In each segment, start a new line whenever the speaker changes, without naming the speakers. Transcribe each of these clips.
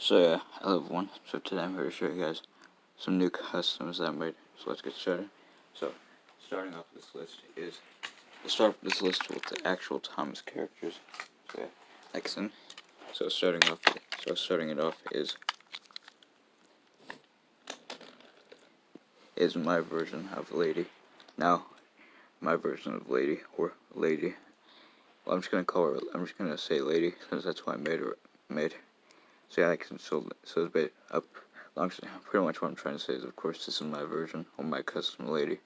So yeah, hello everyone. So today I'm here to show you guys some new customs that I made. So let's get started. So starting off this list is let's start this list with the actual Thomas characters. So yeah, Exon. So starting it off is my version of Lady. Now my version of Lady or Lady. Well, I'm just gonna say Lady since that's why I made. So yeah, so it's bit up. Pretty much what I'm trying to say is, of course, this is my version of my custom Lady.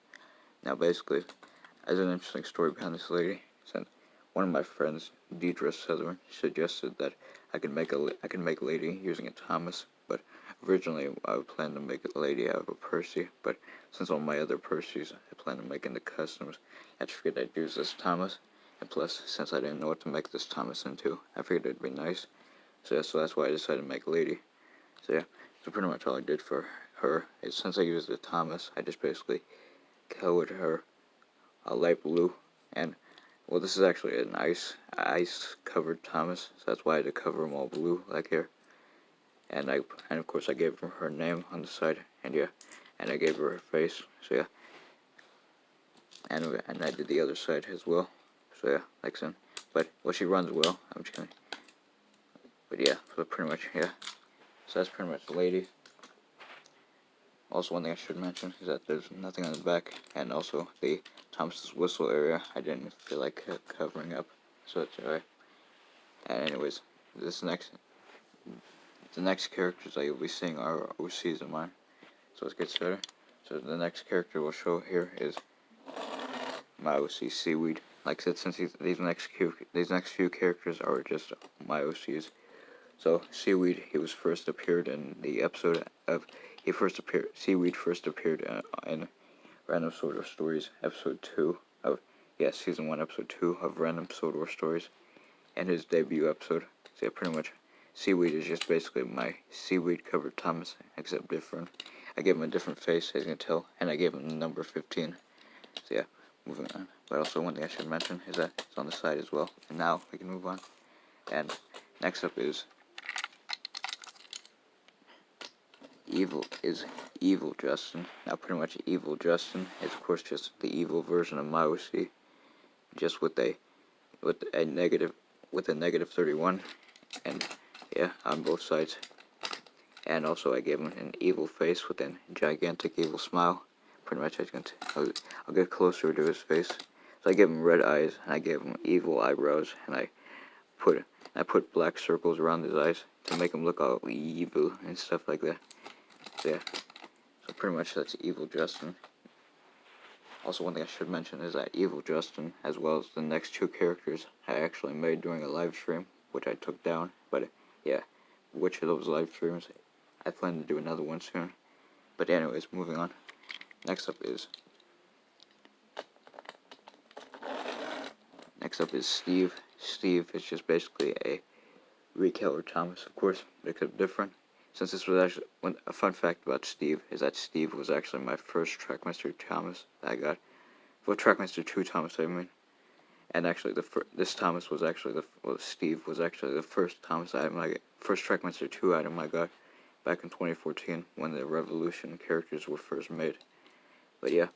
Now, basically, as an interesting story behind this lady, since one of my friends, Deidre Sutherland, suggested that I could make a lady using a Thomas, but originally I would plan to make a lady out of a Percy, but since all my other Percys I plan to make into customs, I just figured I'd use this Thomas, and plus, since I didn't know what to make this Thomas into, I figured it'd be nice. So yeah, so that's why I decided to make a lady. So yeah, so pretty much all I did for her is, since I used the Thomas, I just basically colored her a light blue, and well, this is actually an ice covered Thomas, so that's why I had to cover them all blue like here. And of course I gave her name on the side, and yeah, and I gave her her face. So yeah, and I did the other side as well. So yeah, like so. But well, she runs well. I'm just gonna. But yeah, so pretty much yeah. So that's pretty much the lady. Also, one thing I should mention is that there's nothing on the back, and also the Thomas's whistle area I didn't feel like covering up, so it's alright. And anyways, the next characters that you'll be seeing are OCs of mine. So let's get started. So the next character we'll show here is my OC Seaweed. Like I said, since these next few characters are just my OCs. So Seaweed, he first appeared in the episode of Seaweed first appeared in Random Sword War Stories episode 2 of season 1 episode 2 of Random Sword War Stories, and his debut episode. So yeah, pretty much Seaweed is just basically my seaweed covered Thomas, except different. I gave him a different face, as you can tell, and I gave him the number 15. So yeah, moving on. But also one thing I should mention is that it's on the side as well. And now we can move on. And next up is Evil Justin. Now pretty much Evil Justin is, of course, just the evil version of my OC, just with a negative 31, and yeah, on both sides. And also I gave him an evil face with a gigantic evil smile. Pretty much I'll get closer to his face. So I gave him red eyes, and I gave him evil eyebrows, and I put black circles around his eyes to make him look all evil and stuff like that. So yeah, so pretty much that's Evil Justin. Also, one thing I should mention is that Evil Justin, as well as the next two characters, I actually made during a live stream, which I took down. But yeah, which of those live streams, I plan to do another one soon. But anyways, moving on. Next up is Steve. Steve is just basically a recolored Thomas, of course, but except different. Since this was actually a fun fact about Steve is that Steve was actually my first Trackmaster Thomas that I got. Well, Trackmaster 2 Thomas, I mean. And actually, this Thomas was actually Steve was actually the first Thomas item first Trackmaster 2 item I got back in 2014 when the Revolution characters were first made. But yeah,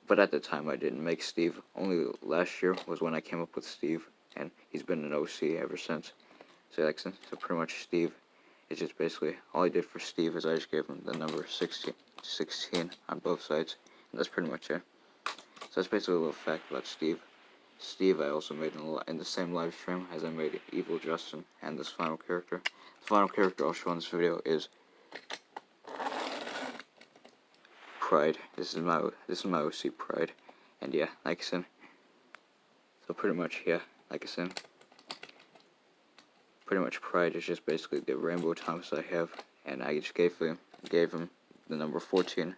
but at the time I didn't make Steve. Only last year was when I came up with Steve, and he's been an OC ever since. So pretty much Steve is just basically, all I did for Steve is I just gave him the number 16 on both sides, and that's pretty much it. So that's basically a little fact about Steve. Steve I also made in the same live stream as I made Evil Justin and this final character. The final character I'll show in this video is Pride. This is my OC Pride, and yeah, like I said, so pretty much yeah, like I said, pretty much Pride is just basically the Rainbow Thomas I have, and I just gave him the number 14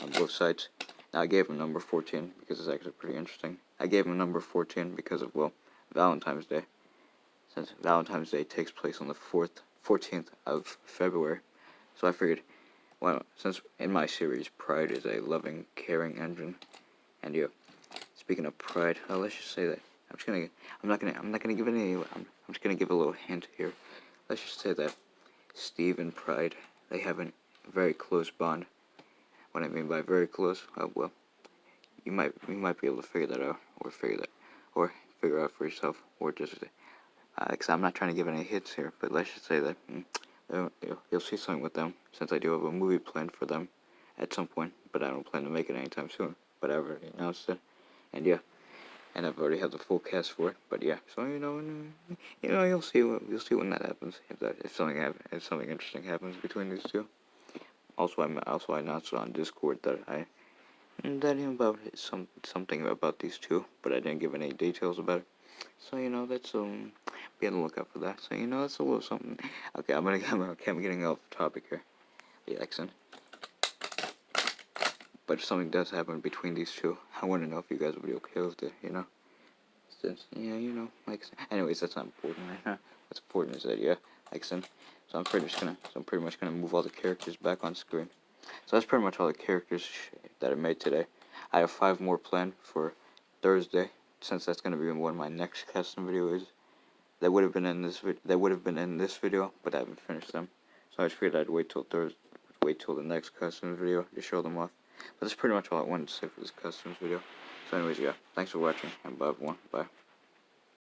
on both sides. Now I gave him number 14 because it's actually pretty interesting. I gave him number 14 because of, well, Valentine's Day. Since Valentine's Day takes place on the 14th of February. So I figured, well, since in my series, Pride is a loving, caring engine, and yeah, speaking of Pride, let's just say that I'm not gonna give any. I'm just gonna give a little hint here. Let's just say that Steve and Pride, they have a very close bond. What I mean by very close, well, you might be able to figure that out, or figure out for yourself, or just, cause I'm not trying to give any hits here, but let's just say that you'll see something with them, since I do have a movie planned for them at some point, but I don't plan to make it anytime soon. But I already announced it, and yeah, and I've already had the full cast for it. But yeah, so you'll see when that happens. If something interesting happens between these two. Also, I announced on Discord that about something about these two, but I didn't give any details about it. So that's be on the lookout for that. So that's a little something. Okay, I'm getting off topic here. Yeah, accent. But if something does happen between these two, I want to know if you guys would be okay with it. Since anyways, that's not important right now. What's important is that so I'm pretty much gonna move all the characters back on screen. So that's pretty much all the characters that I made today. I have 5 more planned for Thursday, since that's gonna be one of my next custom videos. That would have been in this video, but I haven't finished them. So I just figured I'd wait till the next customs video to show them off. But that's pretty much all I wanted to say for this customs video. So anyways, yeah, thanks for watching, and bye everyone. Bye.